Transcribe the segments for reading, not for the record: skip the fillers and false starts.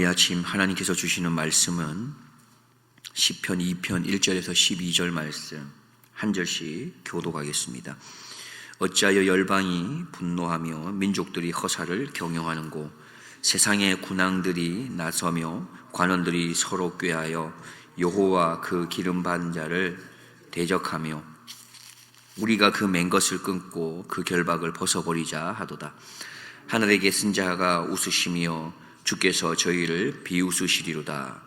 이 아침 하나님께서 주시는 말씀은 시편 2편 1절에서 12절 말씀 한 절씩 교독하겠습니다. 어찌하여 열방이 분노하며 민족들이 허사를 경영하는고, 세상의 군왕들이 나서며 관원들이 서로 꾀하여 여호와 그 기름 받은 자를 대적하며 우리가 그 맨 것을 끊고 그 결박을 벗어버리자 하도다. 하늘에 계신 자가 웃으시며 주께서 저희를 비웃으시리로다.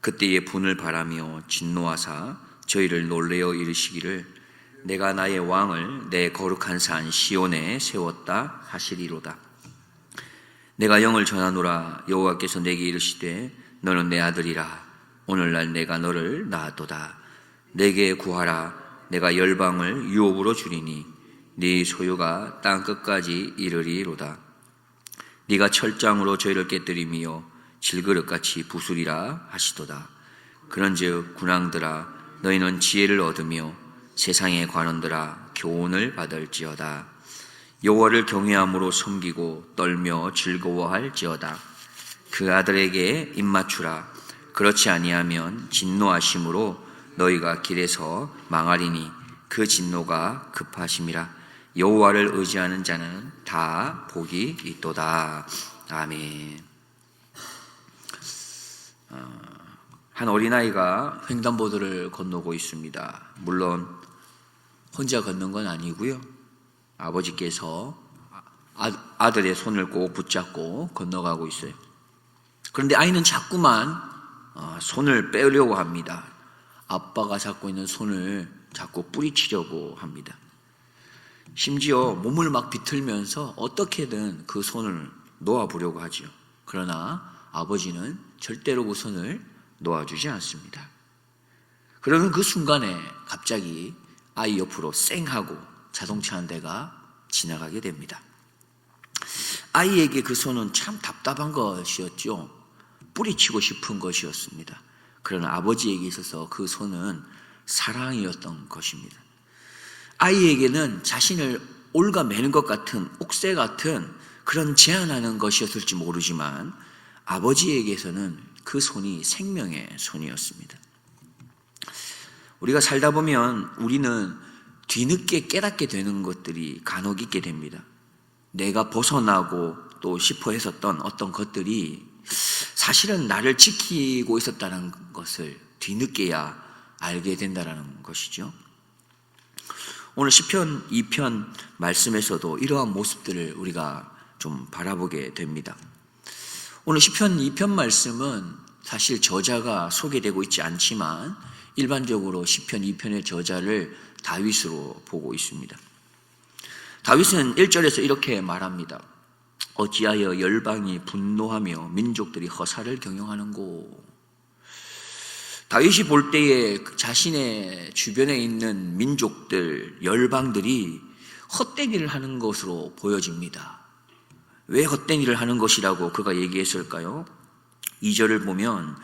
그때에 분을 바라며 진노하사 저희를 놀래어 이르시기를 내가 나의 왕을 내 거룩한 산 시온에 세웠다 하시리로다. 내가 영을 전하노라. 여호와께서 내게 이르시되 너는 내 아들이라. 오늘날 내가 너를 낳았도다. 내게 구하라. 내가 열방을 유업으로 주리니 네 소유가 땅 끝까지 이르리로다. 네가 철장으로 저희를 깨뜨리며 질그릇같이 부수리라 하시도다. 그런즉 군왕들아, 너희는 지혜를 얻으며 세상의 관원들아, 교훈을 받을지어다. 여호와를 경외함으로 섬기고 떨며 즐거워할지어다. 그 아들에게 입맞추라. 그렇지 아니하면 진노하심으로 너희가 길에서 망하리니 그 진노가 급하심이라. 여호와를 의지하는 자는 다 복이 있도다. 아멘. 한 어린아이가 횡단보도를 건너고 있습니다. 물론 혼자 걷는 건 아니고요. 아버지께서 아들의 손을 꼭 붙잡고 건너가고 있어요. 그런데 아이는 자꾸만 손을 빼려고 합니다. 아빠가 잡고 있는 손을 자꾸 뿌리치려고 합니다. 심지어 몸을 막 비틀면서 어떻게든 그 손을 놓아보려고 하죠. 그러나 아버지는 절대로 그 손을 놓아주지 않습니다. 그러는 그 순간에 갑자기 아이 옆으로 쌩 하고 자동차 한 대가 지나가게 됩니다. 아이에게 그 손은 참 답답한 것이었죠. 뿌리치고 싶은 것이었습니다. 그러나 아버지에게 있어서 그 손은 사랑이었던 것입니다. 아이에게는 자신을 올가매는 것 같은 옥새 같은 그런 제한하는 것이었을지 모르지만 아버지에게서는 그 손이 생명의 손이었습니다. 우리가 살다 보면 우리는 뒤늦게 깨닫게 되는 것들이 간혹 있게 됩니다. 내가 벗어나고 또 싶어 했었던 어떤 것들이 사실은 나를 지키고 있었다는 것을 뒤늦게야 알게 된다는 것이죠. 오늘 시편 2편 말씀에서도 이러한 모습들을 우리가 좀 바라보게 됩니다. 오늘 시편 2편 말씀은 사실 저자가 소개되고 있지 않지만 일반적으로 시편 2편의 저자를 다윗으로 보고 있습니다. 다윗은 1절에서 이렇게 말합니다. 어찌하여 열방이 분노하며 민족들이 허사를 경영하는고. 다윗이 볼 때에 자신의 주변에 있는 민족들, 열방들이 헛된 일을 하는 것으로 보여집니다. 왜 헛된 일을 하는 것이라고 그가 얘기했을까요? 2절을 보면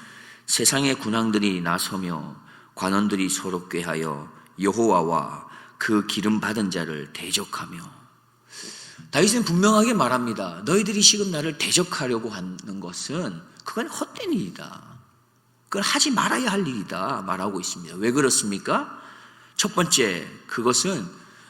세상의 군왕들이 나서며 관원들이 서로 꾀하여 여호와와 그 기름 받은 자를 대적하며. 다윗은 분명하게 말합니다. 너희들이 지금 나를 대적하려고 하는 것은 그건 헛된 일이다. 그건 하지 말아야 할 일이다 말하고 있습니다. 왜 그렇습니까? 첫 번째, 그것은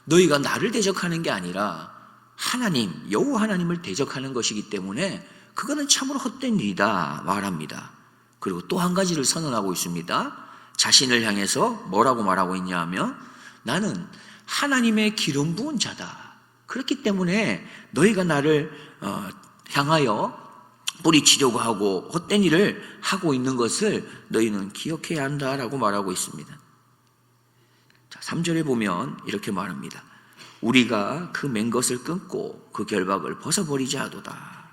너희가 나를 대적하는 게 아니라 하나님, 여호와 하나님을 대적하는 것이기 때문에 그거는 참으로 헛된 일이다 말합니다. 그리고 또 한 가지를 선언하고 있습니다. 자신을 향해서 뭐라고 말하고 있냐 하면 나는 하나님의 기름 부은 자다. 그렇기 때문에 너희가 나를 향하여 뿌리치려고 하고 헛된 일을 하고 있는 것을 너희는 기억해야 한다라고 말하고 있습니다. 자, 3절에 보면 이렇게 말합니다. 우리가 그 맨 것을 끊고 그 결박을 벗어버리자 하도다.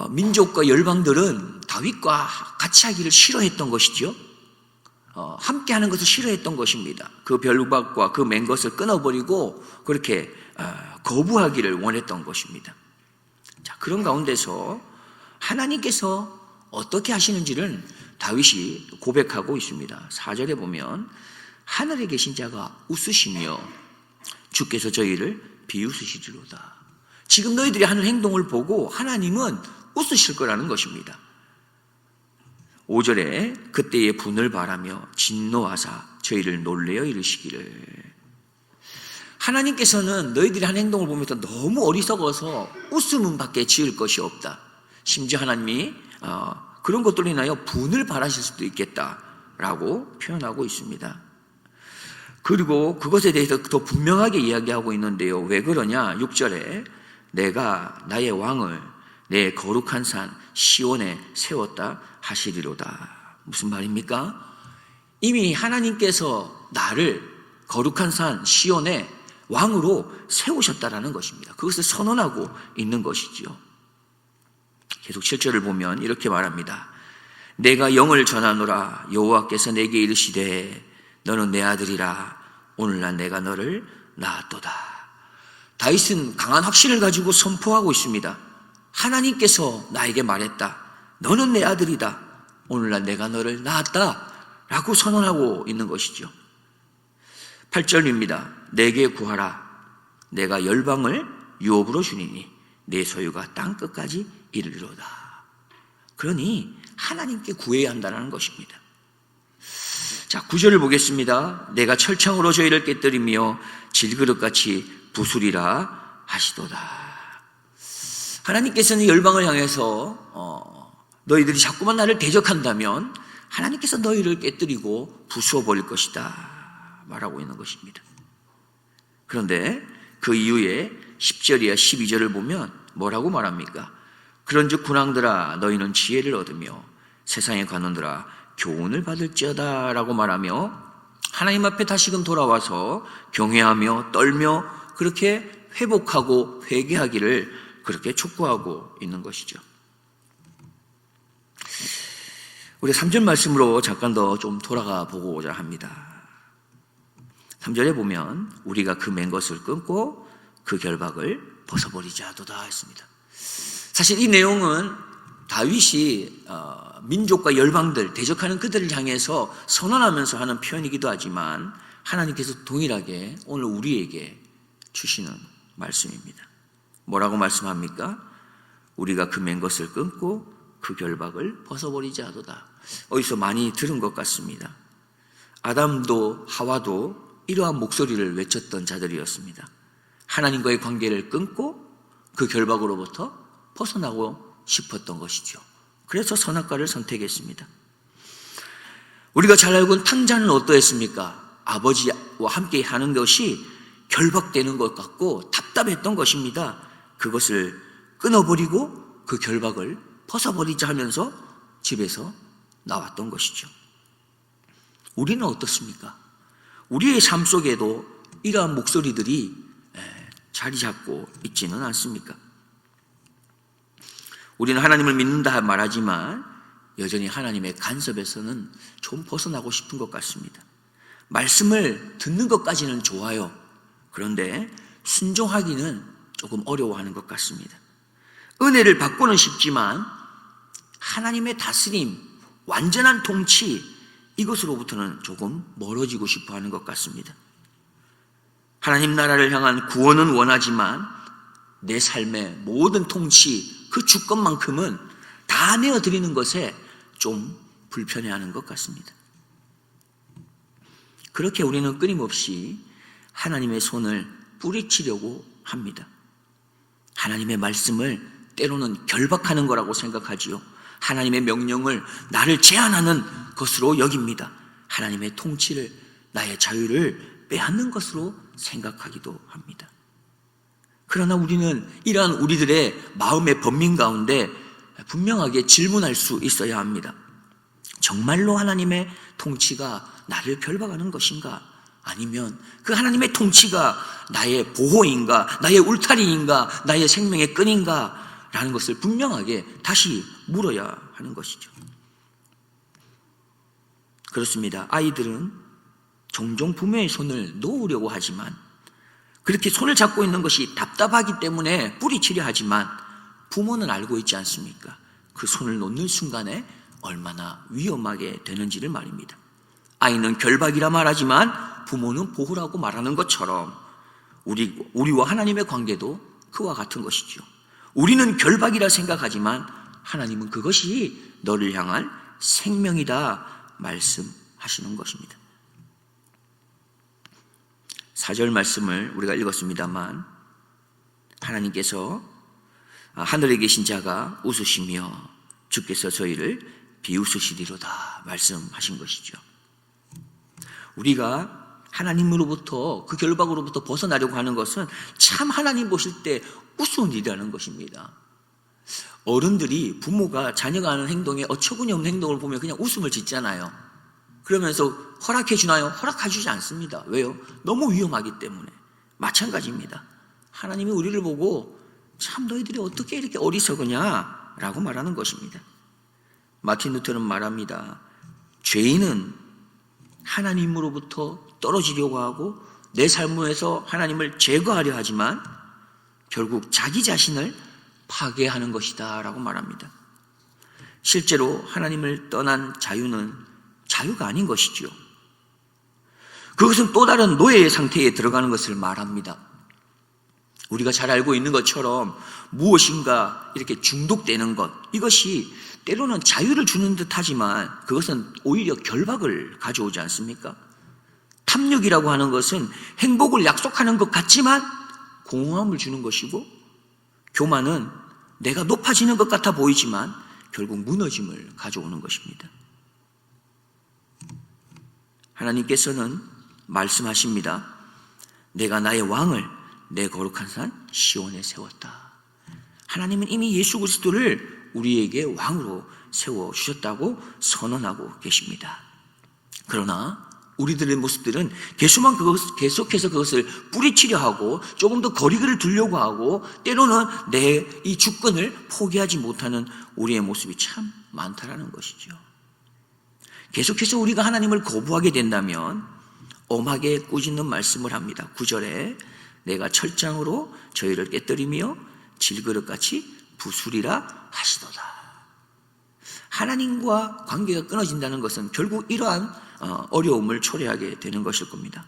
민족과 열방들은 다윗과 같이 하기를 싫어했던 것이죠. 함께 하는 것을 싫어했던 것입니다. 그 결박과 그 맨 것을 끊어버리고 그렇게 거부하기를 원했던 것입니다. 자, 그런 가운데서 하나님께서 어떻게 하시는지를 다윗이 고백하고 있습니다. 4절에 보면 하늘에 계신 자가 웃으시며 주께서 저희를 비웃으시리로다. 지금 너희들이 하는 행동을 보고 하나님은 웃으실 거라는 것입니다. 5절에 그때의 분을 바라며 진노하사 저희를 놀래어 이르시기를. 하나님께서는 너희들이 한 행동을 보면서 너무 어리석어서 웃음은 밖에 지을 것이 없다. 심지어 하나님이 그런 것들로 인하여 분을 바라실 수도 있겠다라고 표현하고 있습니다. 그리고 그것에 대해서 더 분명하게 이야기하고 있는데요. 왜 그러냐? 6절에 내가 나의 왕을 내 거룩한 산 시온에 세웠다 하시리로다. 무슨 말입니까? 이미 하나님께서 나를 거룩한 산 시온에 왕으로 세우셨다라는 것입니다. 그것을 선언하고 있는 것이죠. 계속 7절을 보면 이렇게 말합니다. 내가 영을 전하노라. 여호와께서 내게 이르시되 너는 내 아들이라. 오늘날 내가 너를 낳았도다. 다윗은 강한 확신을 가지고 선포하고 있습니다. 하나님께서 나에게 말했다. 너는 내 아들이다. 오늘날 내가 너를 낳았다. 라고 선언하고 있는 것이죠. 8절입니다. 내게 구하라. 내가 열방을 유업으로 주니니 내 소유가 땅 끝까지 이르리로다. 그러니 하나님께 구해야 한다는 것입니다. 자, 9절을 보겠습니다. 내가 철창으로 저희를 깨뜨리며 질그릇같이 부수리라 하시도다. 하나님께서는 열방을 향해서 너희들이 자꾸만 나를 대적한다면 하나님께서 너희를 깨뜨리고 부수어버릴 것이다 말하고 있는 것입니다. 그런데 그 이후에 10절이야 12절을 보면 뭐라고 말합니까? 그런즉 군왕들아 너희는 지혜를 얻으며 세상의 관원들아 교훈을 받을지어다 라고 말하며 하나님 앞에 다시금 돌아와서 경외하며 떨며 그렇게 회복하고 회개하기를 그렇게 촉구하고 있는 것이죠. 우리 3절 말씀으로 잠깐 더 좀 돌아가 보고자 합니다. 3절에 보면 우리가 그 맨 것을 끊고 그 결박을 벗어버리자 하도다 했습니다. 사실 이 내용은 다윗이 민족과 열방들, 대적하는 그들을 향해서 선언하면서 하는 표현이기도 하지만 하나님께서 동일하게 오늘 우리에게 주시는 말씀입니다. 뭐라고 말씀합니까? 우리가 그 맨 것을 끊고 그 결박을 벗어버리자 하도다. 어디서 많이 들은 것 같습니다. 아담도 하와도 이러한 목소리를 외쳤던 자들이었습니다. 하나님과의 관계를 끊고 그 결박으로부터 벗어나고 싶었던 것이죠. 그래서 선악과를 선택했습니다. 우리가 잘 알고 있는 탕자는 어떠했습니까? 아버지와 함께 하는 것이 결박되는 것 같고 답답했던 것입니다. 그것을 끊어버리고 그 결박을 벗어버리자 하면서 집에서 나왔던 것이죠. 우리는 어떻습니까? 우리의 삶 속에도 이러한 목소리들이 자리 잡고 있지는 않습니까? 우리는 하나님을 믿는다 말하지만 여전히 하나님의 간섭에서는 좀 벗어나고 싶은 것 같습니다. 말씀을 듣는 것까지는 좋아요. 그런데 순종하기는 조금 어려워하는 것 같습니다. 은혜를 받고는 싶지만 하나님의 다스림, 완전한 통치, 이것으로부터는 조금 멀어지고 싶어하는 것 같습니다. 하나님 나라를 향한 구원은 원하지만 내 삶의 모든 통치, 그 주권만큼은 다 내어드리는 것에 좀 불편해하는 것 같습니다. 그렇게 우리는 끊임없이 하나님의 손을 뿌리치려고 합니다. 하나님의 말씀을 때로는 결박하는 거라고 생각하지요. 하나님의 명령을 나를 제한하는 것으로 여깁니다. 하나님의 통치를, 나의 자유를 빼앗는 것으로 생각하기도 합니다. 그러나 우리는 이러한 우리들의 마음의 번민 가운데 분명하게 질문할 수 있어야 합니다. 정말로 하나님의 통치가 나를 결박하는 것인가? 아니면 그 하나님의 통치가 나의 보호인가? 나의 울타리인가? 나의 생명의 끈인가? 라는 것을 분명하게 다시 물어야 하는 것이죠. 그렇습니다. 아이들은 종종 부모의 손을 놓으려고 하지만 그렇게 손을 잡고 있는 것이 답답하기 때문에 뿌리치려 하지만 부모는 알고 있지 않습니까? 그 손을 놓는 순간에 얼마나 위험하게 되는지를 말입니다. 아이는 결박이라 말하지만 부모는 보호라고 말하는 것처럼 우리와 하나님의 관계도 그와 같은 것이죠. 우리는 결박이라 생각하지만 하나님은 그것이 너를 향한 생명이다 말씀하시는 것입니다. 4절 말씀을 우리가 읽었습니다만 하나님께서 하늘에 계신 자가 웃으시며 주께서 저희를 비웃으시리로다 말씀하신 것이죠. 우리가 하나님으로부터 그 결박으로부터 벗어나려고 하는 것은 참 하나님 보실 때 우스운 일이라는 것입니다. 어른들이 부모가 자녀가 하는 행동에 어처구니 없는 행동을 보면 그냥 웃음을 짓잖아요. 그러면서 허락해 주나요? 허락해 주지 않습니다. 왜요? 너무 위험하기 때문에. 마찬가지입니다. 하나님이 우리를 보고 참 너희들이 어떻게 이렇게 어리석으냐 라고 말하는 것입니다. 마틴 루터는 말합니다. 죄인은 하나님으로부터 떨어지려고 하고 내 삶에서 하나님을 제거하려 하지만 결국 자기 자신을 파괴하는 것이다 라고 말합니다. 실제로 하나님을 떠난 자유는 자유가 아닌 것이죠. 그것은 또 다른 노예의 상태에 들어가는 것을 말합니다. 우리가 잘 알고 있는 것처럼 무엇인가 이렇게 중독되는 것, 이것이 때로는 자유를 주는 듯 하지만 그것은 오히려 결박을 가져오지 않습니까? 탐욕이라고 하는 것은 행복을 약속하는 것 같지만 공허함을 주는 것이고, 교만은 내가 높아지는 것 같아 보이지만 결국 무너짐을 가져오는 것입니다. 하나님께서는 말씀하십니다. 내가 나의 왕을 내 거룩한 산 시온에 세웠다. 하나님은 이미 예수 그리스도를 우리에게 왕으로 세워주셨다고 선언하고 계십니다. 그러나 우리들의 모습들은 계속해서 그것을 뿌리치려 하고 조금 더 거리를 두려고 하고 때로는 내 이 주권을 포기하지 못하는 우리의 모습이 참 많다라는 것이죠. 계속해서 우리가 하나님을 거부하게 된다면 엄하게 꾸짖는 말씀을 합니다. 9절에 내가 철장으로 저희를 깨뜨리며 질그릇같이 부수리라 하시도다. 하나님과 관계가 끊어진다는 것은 결국 이러한 어려움을 초래하게 되는 것일 겁니다.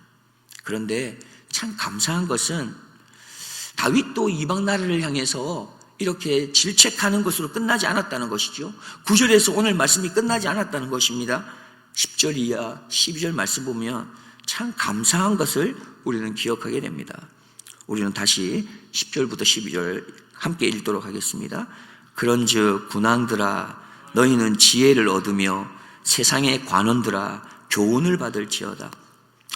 그런데 참 감사한 것은 다윗도 이방 나라를 향해서 이렇게 질책하는 것으로 끝나지 않았다는 것이죠. 9절에서 오늘 말씀이 끝나지 않았다는 것입니다. 10절 이하 12절 말씀 보면 참 감사한 것을 우리는 기억하게 됩니다. 우리는 다시 10절부터 12절 함께 읽도록 하겠습니다. 그런즉 군왕들아 너희는 지혜를 얻으며 세상의 관원들아 교훈을 받을지어다.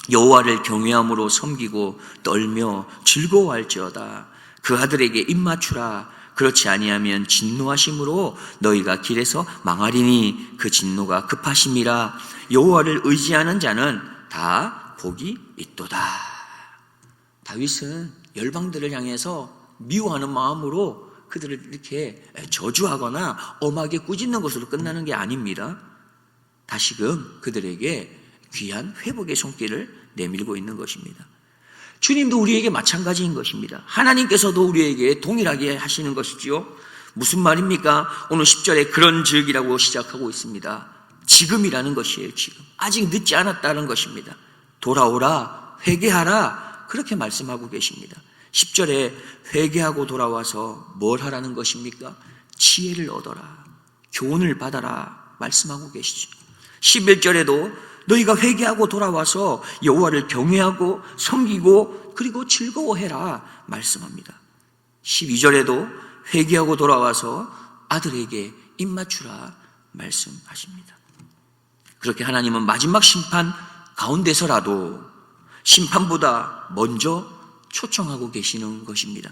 여호와를 경외함으로 섬기고 떨며 즐거워할지어다. 그 아들에게 입맞추라. 그렇지 아니하면 진노하심으로 너희가 길에서 망하리니 그 진노가 급하심이라. 여호와를 의지하는 자는 다 복이 있도다. 다윗은 열방들을 향해서 미워하는 마음으로 그들을 이렇게 저주하거나 엄하게 꾸짖는 것으로 끝나는 게 아닙니다. 다시금 그들에게 귀한 회복의 손길을 내밀고 있는 것입니다. 주님도 우리에게 마찬가지인 것입니다. 하나님께서도 우리에게 동일하게 하시는 것이지요. 무슨 말입니까? 오늘 10절에 그런즉이라고 시작하고 있습니다. 지금이라는 것이에요. 지금 아직 늦지 않았다는 것입니다. 돌아오라, 회개하라, 그렇게 말씀하고 계십니다. 10절에 회개하고 돌아와서 뭘 하라는 것입니까? 지혜를 얻어라, 교훈을 받아라 말씀하고 계시죠. 11절에도 너희가 회개하고 돌아와서 여호와를 경외하고 섬기고 그리고 즐거워해라 말씀합니다. 12절에도 회개하고 돌아와서 아들에게 입맞추라 말씀하십니다. 그렇게 하나님은 마지막 심판 가운데서라도 심판보다 먼저 초청하고 계시는 것입니다.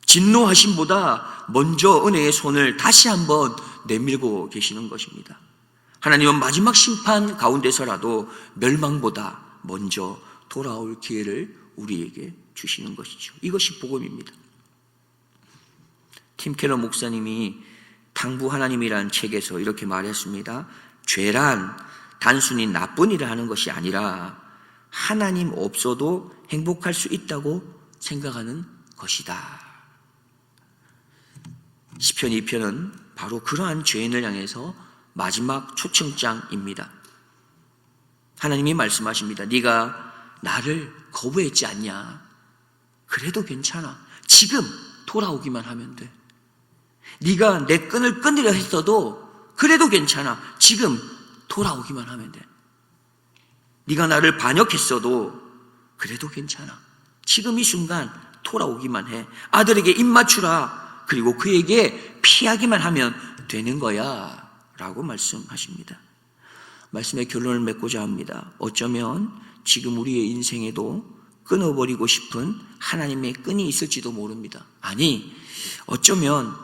진노하심보다 먼저 은혜의 손을 다시 한번 내밀고 계시는 것입니다. 하나님은 마지막 심판 가운데서라도 멸망보다 먼저 돌아올 기회를 우리에게 주시는 것이죠. 이것이 복음입니다. 팀 켈러 목사님이 당부 하나님이라는 책에서 이렇게 말했습니다. 죄란 단순히 나쁜 일을 하는 것이 아니라 하나님 없어도 행복할 수 있다고 생각하는 것이다. 시편 2편은 바로 그러한 죄인을 향해서 마지막 초청장입니다. 하나님이 말씀하십니다. 네가 나를 거부했지 않냐? 그래도 괜찮아. 지금 돌아오기만 하면 돼. 네가 내 끈을 끊으려 했어도 그래도 괜찮아. 지금 돌아오기만 하면 돼. 네가 나를 반역했어도 그래도 괜찮아. 지금 이 순간 돌아오기만 해. 아들에게 입 맞추라. 그리고 그에게 피하기만 하면 되는 거야 라고 말씀하십니다. 말씀의 결론을 맺고자 합니다. 어쩌면 지금 우리의 인생에도 끊어버리고 싶은 하나님의 끈이 있을지도 모릅니다. 아니, 어쩌면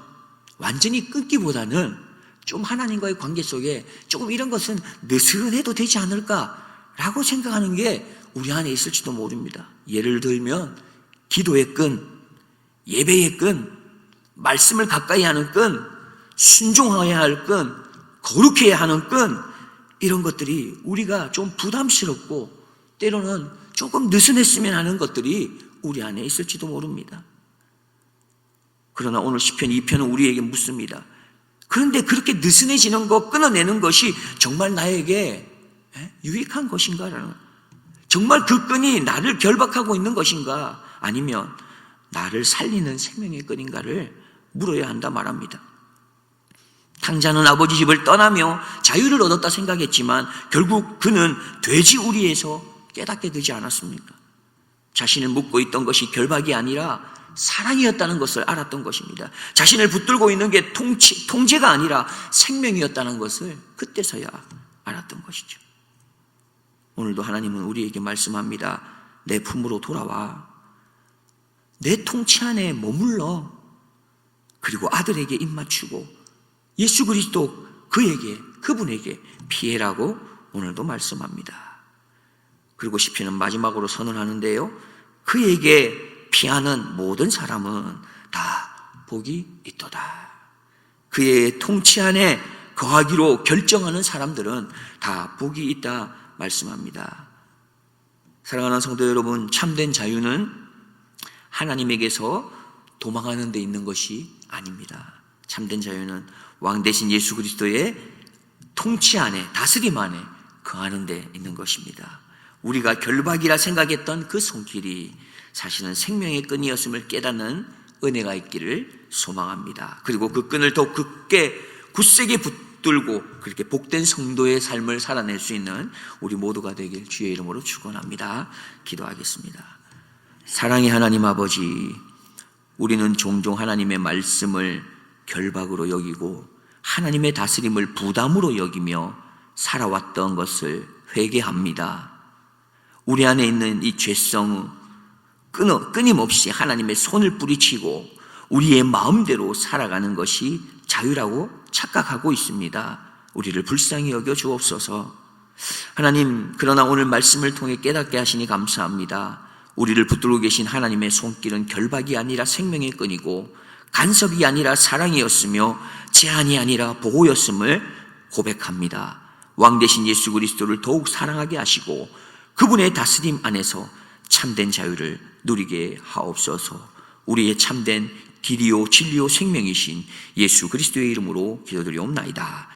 완전히 끊기보다는 좀 하나님과의 관계 속에 조금 이런 것은 느슨해도 되지 않을까라고 생각하는 게 우리 안에 있을지도 모릅니다. 예를 들면 기도의 끈, 예배의 끈, 말씀을 가까이 하는 끈, 순종해야 할 끈, 거룩해야 하는 끈, 이런 것들이 우리가 좀 부담스럽고 때로는 조금 느슨했으면 하는 것들이 우리 안에 있을지도 모릅니다. 그러나 오늘 시편 2편은 우리에게 묻습니다. 그런데 그렇게 느슨해지는 거, 끊어내는 것이 정말 나에게 유익한 것인가라는, 정말 그 끈이 나를 결박하고 있는 것인가, 아니면 나를 살리는 생명의 끈인가를 물어야 한다 말합니다. 탕자는 아버지 집을 떠나며 자유를 얻었다 생각했지만 결국 그는 돼지우리에서 깨닫게 되지 않았습니까? 자신을 묶고 있던 것이 결박이 아니라 사랑이었다는 것을 알았던 것입니다. 자신을 붙들고 있는 게 통제가 아니라 생명이었다는 것을 그때서야 알았던 것이죠. 오늘도 하나님은 우리에게 말씀합니다. 내 품으로 돌아와. 내 통치 안에 머물러. 그리고 아들에게 입 맞추고 예수 그리스도 그분에게 피해라고 오늘도 말씀합니다. 그리고 시편은 마지막으로 선언하는데요. 그에게 피하는 모든 사람은 다 복이 있도다. 그의 통치 안에 거하기로 결정하는 사람들은 다 복이 있다 말씀합니다. 사랑하는 성도 여러분, 참된 자유는 하나님에게서 도망하는 데 있는 것이 아닙니다. 참된 자유는 왕 대신 예수 그리스도의 통치 안에, 다스림 안에 거하는 데 있는 것입니다. 우리가 결박이라 생각했던 그 손길이 사실은 생명의 끈이었음을 깨닫는 은혜가 있기를 소망합니다. 그리고 그 끈을 더욱 굳세게 붙들고 그렇게 복된 성도의 삶을 살아낼 수 있는 우리 모두가 되길 주의 이름으로 축원합니다. 기도하겠습니다. 사랑의 하나님 아버지, 우리는 종종 하나님의 말씀을 결박으로 여기고 하나님의 다스림을 부담으로 여기며 살아왔던 것을 회개합니다. 우리 안에 있는 이 죄성은 끊임없이 하나님의 손을 뿌리치고 우리의 마음대로 살아가는 것이 자유라고 착각하고 있습니다. 우리를 불쌍히 여겨 주옵소서. 하나님, 그러나 오늘 말씀을 통해 깨닫게 하시니 감사합니다. 우리를 붙들고 계신 하나님의 손길은 결박이 아니라 생명의 끈이고 간섭이 아니라 사랑이었으며 제한이 아니라 보호였음을 고백합니다. 왕 대신 예수 그리스도를 더욱 사랑하게 하시고 그분의 다스림 안에서 참된 자유를 누리게 하옵소서. 우리의 참된 길이요 진리요 생명이신 예수 그리스도의 이름으로 기도드리옵나이다.